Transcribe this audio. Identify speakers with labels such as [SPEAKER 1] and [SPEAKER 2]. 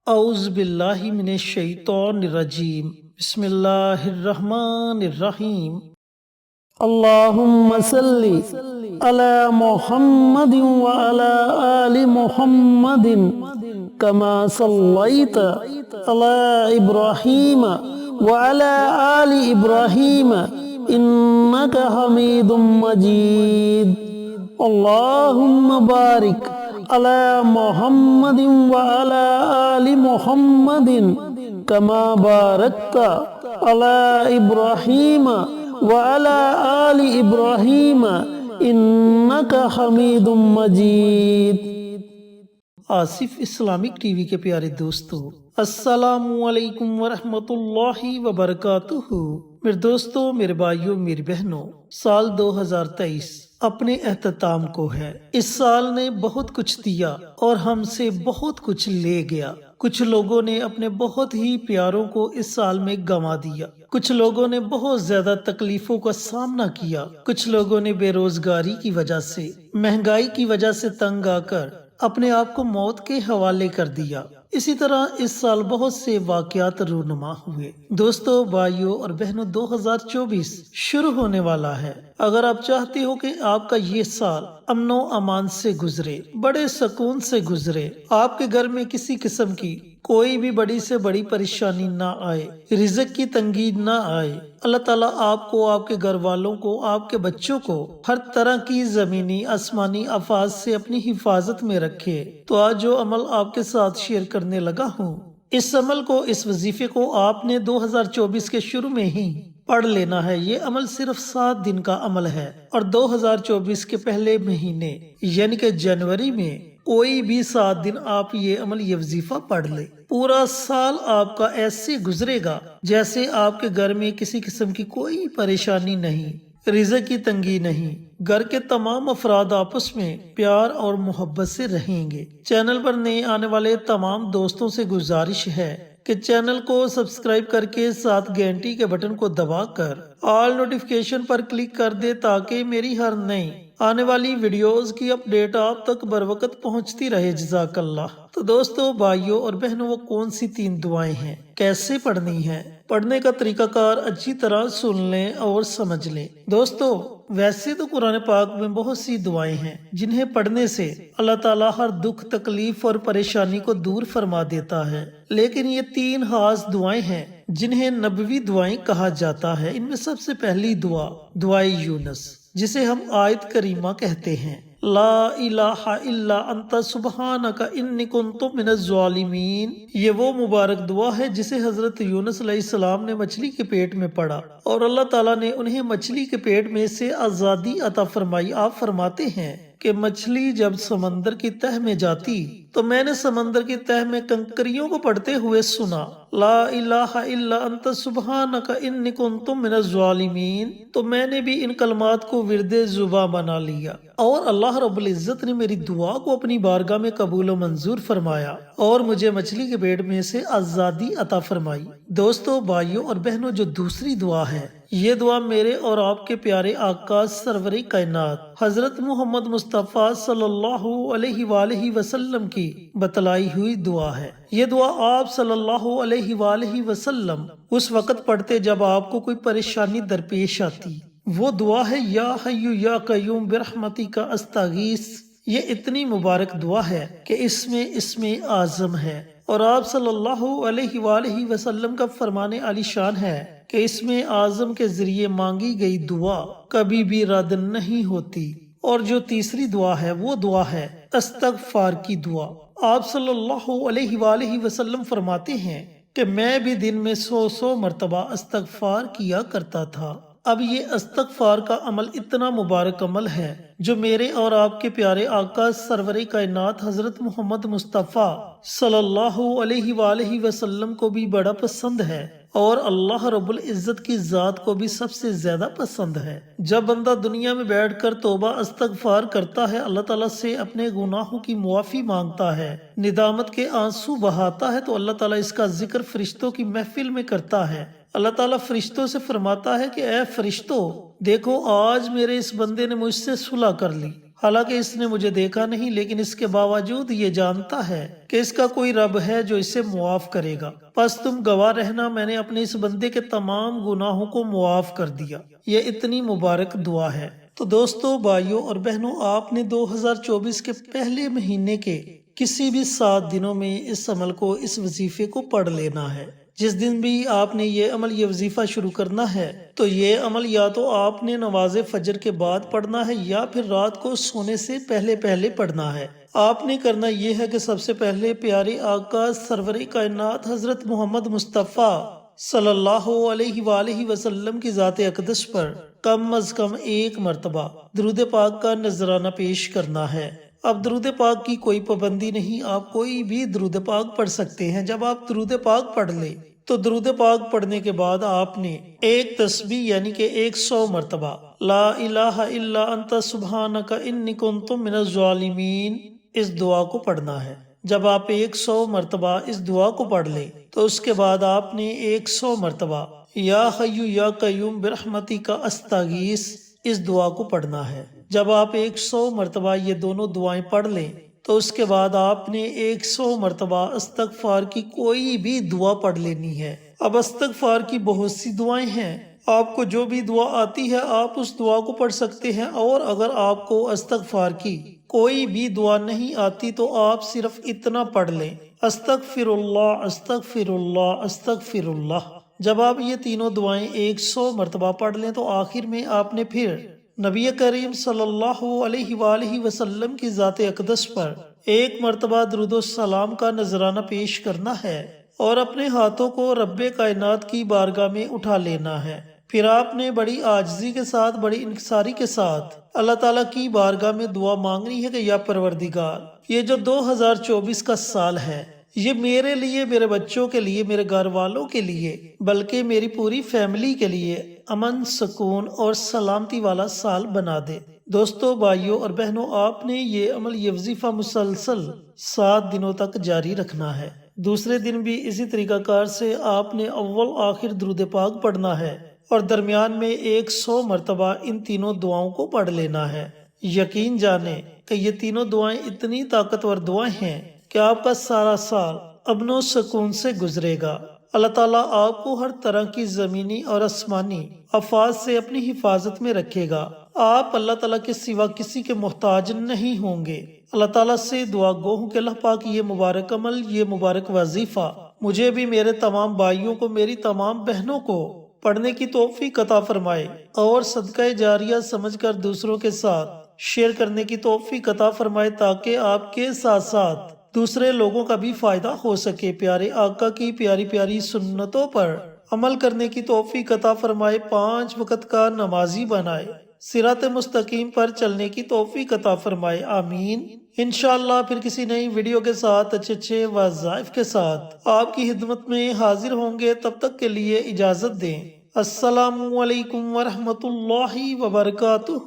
[SPEAKER 1] اعوذ باللہ من الشیطان الرجیم بسم اللہ الرحمن الرحیم اللہم صلی علی محمد وعلی آل محمد کما صلیت علی ابراہیم وعلی آل ابراہیم انک حمید مجید اللہم بارک علی محمد وعلی آل محمد کما بارکت علی ابراہیم وعلی آل ابراہیم انک حمید مجید۔ آصف اسلامک ٹی وی کے پیارے دوستو، السلام علیکم ورحمۃ اللہ وبرکاتہ۔ میرے دوستو، میرے بھائیوں، میری بہنوں، سال 2023 اپنے اختتام کو ہے۔ اس سال نے بہت کچھ دیا اور ہم سے بہت کچھ لے گیا۔ کچھ لوگوں نے اپنے بہت ہی پیاروں کو اس سال میں گنوا دیا، کچھ لوگوں نے بہت زیادہ تکلیفوں کا سامنا کیا، کچھ لوگوں نے بے روزگاری کی وجہ سے، مہنگائی کی وجہ سے تنگ آ کر اپنے آپ کو موت کے حوالے کر دیا۔ اسی طرح اس سال بہت سے واقعات رونما ہوئے۔ دوستو، بھائیوں اور بہنوں، 2024 شروع ہونے والا ہے۔ اگر آپ چاہتے ہو کہ آپ کا یہ سال امن و امان سے گزرے، بڑے سکون سے گزرے، آپ کے گھر میں کسی قسم کی کوئی بھی بڑی سے بڑی پریشانی نہ آئے، رزق کی تنگی نہ آئے، اللہ تعالیٰ آپ کو، آپ کے گھر والوں کو، آپ کے بچوں کو ہر طرح کی زمینی آسمانی آفات سے اپنی حفاظت میں رکھے، تو آج جو عمل آپ کے ساتھ شیئر کرنے لگا ہوں، اس عمل کو، اس وظیفے کو آپ نے 2024 کے شروع میں ہی پڑھ لینا ہے۔ یہ عمل صرف 7 دن کا عمل ہے، اور 2024 کے پہلے مہینے یعنی کہ جنوری میں کوئی بھی 7 دن آپ یہ عمل، یہ وظیفہ پڑھ لیں، پورا سال آپ کا ایسے گزرے گا جیسے آپ کے گھر میں کسی قسم کی کوئی پریشانی نہیں، رزق کی تنگی نہیں، گھر کے تمام افراد آپس میں پیار اور محبت سے رہیں گے۔ چینل پر نئے آنے والے تمام دوستوں سے گزارش ہے کہ چینل کو سبسکرائب کر کے ساتھ گھنٹی کے بٹن کو دبا کر آل نوٹیفیکیشن پر کلک کر دے، تاکہ میری ہر نئی آنے والی ویڈیوز کی اپڈیٹ آپ تک بر وقت پہنچتی رہے۔ جزاک اللہ۔ تو دوستو، بھائیوں اور بہنوں، وہ کون سی 3 دعائیں ہیں، کیسے پڑھنی ہے، پڑھنے کا طریقہ کار اچھی طرح سن لیں اور سمجھ لیں۔ دوستو، ویسے تو قرآن پاک میں بہت سی دعائیں ہیں جنہیں پڑھنے سے اللہ تعالیٰ ہر دکھ، تکلیف اور پریشانی کو دور فرما دیتا ہے، لیکن یہ 3 خاص دعائیں ہیں جنہیں نبوی دعائیں کہا جاتا ہے۔ ان میں سب سے پہلی دعا، دعائے یونس، جسے ہم آیت کریمہ کہتے ہیں، لا الہ الا انت سبحانک انی کنت من الظالمین۔ یہ وہ مبارک دعا ہے جسے حضرت یونس علیہ السلام نے مچھلی کے پیٹ میں پڑھا، اور اللہ تعالیٰ نے انہیں مچھلی کے پیٹ میں سے آزادی عطا فرمائی۔ آپ فرماتے ہیں کہ مچھلی جب سمندر کی تہ میں جاتی تو میں نے سمندر کی تہ میں کنکریوں کو پڑھتے ہوئے سنا، لا الہ الا انت سبحانک انی کنت من الظالمین، تو میں نے بھی ان کلمات کو ورد زباں بنا لیا، اور اللہ رب العزت نے میری دعا کو اپنی بارگاہ میں قبول و منظور فرمایا اور مجھے مچھلی کے پیٹ میں سے آزادی عطا فرمائی۔ دوستو، بھائیوں اور بہنوں، جو دوسری دعا ہے، یہ دعا میرے اور آپ کے پیارے آقا سرور کائنات حضرت محمد مصطفیٰ صلی اللہ علیہ وآلہ وسلم کی بتلائی ہوئی دعا ہے۔ یہ دعا آپ صلی اللہ علیہ وآلہ وسلم اس وقت پڑھتے جب آپ کو کوئی پریشانی درپیش آتی۔ وہ دعا ہے، یا حی یا قیوم برحمتک استغیث۔ یہ اتنی مبارک دعا ہے کہ اس میں اسم اعظم ہے، اور آپ صلی اللہ علیہ وآلہ وسلم کا فرمان عالی شان ہے کہ اسم اعظم کے ذریعے مانگی گئی دعا کبھی بھی رد نہیں ہوتی۔ اور جو تیسری دعا ہے، وہ دعا ہے استغفار کی دعا۔ آپ صلی اللہ علیہ وآلہ وسلم فرماتے ہیں کہ میں بھی دن میں 100 مرتبہ استغفار کیا کرتا تھا۔ اب یہ استغفار کا عمل اتنا مبارک عمل ہے جو میرے اور آپ کے پیارے آقا سرور کائنات حضرت محمد مصطفیٰ صلی اللہ علیہ وآلہ وسلم کو بھی بڑا پسند ہے، اور اللہ رب العزت کی ذات کو بھی سب سے زیادہ پسند ہے۔ جب بندہ دنیا میں بیٹھ کر توبہ استغفار کرتا ہے، اللہ تعالیٰ سے اپنے گناہوں کی معافی مانگتا ہے، ندامت کے آنسو بہاتا ہے، تو اللہ تعالیٰ اس کا ذکر فرشتوں کی محفل میں کرتا ہے۔ اللہ تعالیٰ فرشتوں سے فرماتا ہے کہ اے فرشتوں، دیکھو آج میرے اس بندے نے مجھ سے صلح کر لی، حالانکہ اس نے مجھے دیکھا نہیں، لیکن اس کے باوجود یہ جانتا ہے کہ اس کا کوئی رب ہے جو اسے معاف کرے گا۔ پس تم گواہ رہنا، میں نے اپنے اس بندے کے تمام گناہوں کو معاف کر دیا۔ یہ اتنی مبارک دعا ہے۔ تو دوستو، بھائیوں اور بہنوں، آپ نے 2024 کے پہلے مہینے کے کسی بھی 7 دنوں میں اس عمل کو، اس وظیفے کو پڑھ لینا ہے۔ جس دن بھی آپ نے یہ عمل، یہ وظیفہ شروع کرنا ہے، تو یہ عمل یا تو آپ نے نماز فجر کے بعد پڑھنا ہے یا پھر رات کو سونے سے پہلے پہلے پڑھنا ہے۔ آپ نے کرنا یہ ہے کہ سب سے پہلے پیارے آقا سرور کائنات حضرت محمد مصطفیٰ صلی اللہ علیہ وآلہ وسلم کی ذات اقدس پر کم از کم 1 مرتبہ درود پاک کا نذرانہ پیش کرنا ہے۔ اب درود پاک کی کوئی پابندی نہیں، آپ کوئی بھی درود پاک پڑھ سکتے ہیں۔ جب آپ درود پاک پڑھ لیں تو درود پاک پڑھنے کے بعد آپ نے ایک تسبیح یعنی کہ 100 مرتبہ لا الہ الا انت سبحانک انی کنت من الظالمین اس دعا کو پڑھنا ہے۔ جب آپ 100 مرتبہ اس دعا کو پڑھ لیں تو اس کے بعد آپ نے 100 مرتبہ یا حی یا قیوم برحمتک استغیث اس دعا کو پڑھنا ہے۔ جب آپ 100 مرتبہ یہ دونوں دعائیں پڑھ لیں تو اس کے بعد آپ نے 100 مرتبہ استغفار کی کوئی بھی دعا پڑھ لینی ہے۔ اب استغفار کی بہت سی دعائیں ہیں، آپ کو جو بھی دعا آتی ہے آپ اس دعا کو پڑھ سکتے ہیں، اور اگر آپ کو استغفار کی کوئی بھی دعا نہیں آتی تو آپ صرف اتنا پڑھ لیں، استغفر اللہ استغفر اللہ استغفر اللہ۔ جب آپ یہ تینوں دعائیں 100 مرتبہ پڑھ لیں تو آخر میں آپ نے پھر نبی کریم صلی اللہ علیہ وآلہ وسلم کی ذات اقدس پر 1 مرتبہ درود و سلام کا نذرانہ پیش کرنا ہے اور اپنے ہاتھوں کو رب کائنات کی بارگاہ میں اٹھا لینا ہے۔ پھر آپ نے بڑی عاجزی کے ساتھ، بڑی انکساری کے ساتھ اللہ تعالیٰ کی بارگاہ میں دعا مانگنی ہے کہ یا پروردگار، یہ جو 2024 کا سال ہے یہ میرے لیے، میرے بچوں کے لیے، میرے گھر والوں کے لیے، بلکہ میری پوری فیملی کے لیے امن، سکون اور سلامتی والا سال بنا دے۔ دوستو، بھائیوں اور بہنوں، آپ نے یہ عمل، یہ وظیفہ مسلسل 7 دنوں تک جاری رکھنا ہے۔ دوسرے دن بھی اسی طریقہ کار سے آپ نے اول آخر درود پاک پڑھنا ہے اور درمیان میں 100 مرتبہ ان تینوں دعاؤں کو پڑھ لینا ہے۔ یقین جانیں کہ یہ تینوں دعائیں اتنی طاقتور دعائیں ہیں کہ آپ کا سارا سال امن و سکون سے گزرے گا۔ اللہ تعالیٰ آپ کو ہر طرح کی زمینی اور آسمانی آفات سے اپنی حفاظت میں رکھے گا۔ آپ اللہ تعالیٰ کے سوا کسی کے محتاج نہیں ہوں گے۔ اللہ تعالیٰ سے دعا گو ہوں کہ اللہ پاک یہ مبارک عمل، یہ مبارک وظیفہ مجھے بھی، میرے تمام بھائیوں کو، میری تمام بہنوں کو پڑھنے کی توفیق عطا فرمائے اور صدقہ جاریہ سمجھ کر دوسروں کے ساتھ شیئر کرنے کی توفیق عطا فرمائے، تاکہ آپ کے ساتھ ساتھ دوسرے لوگوں کا بھی فائدہ ہو سکے۔ پیارے آقا کی پیاری پیاری سنتوں پر عمل کرنے کی توفیق عطا فرمائے، 5 وقت کا نمازی بنائے، صراط مستقیم پر چلنے کی توفیق عطا فرمائے، آمین۔ انشاءاللہ پھر کسی نئی ویڈیو کے ساتھ، اچھے وظائف کے ساتھ آپ کی خدمت میں حاضر ہوں گے۔ تب تک کے لیے اجازت دیں۔ السلام علیکم ورحمۃ اللہ وبرکاتہ۔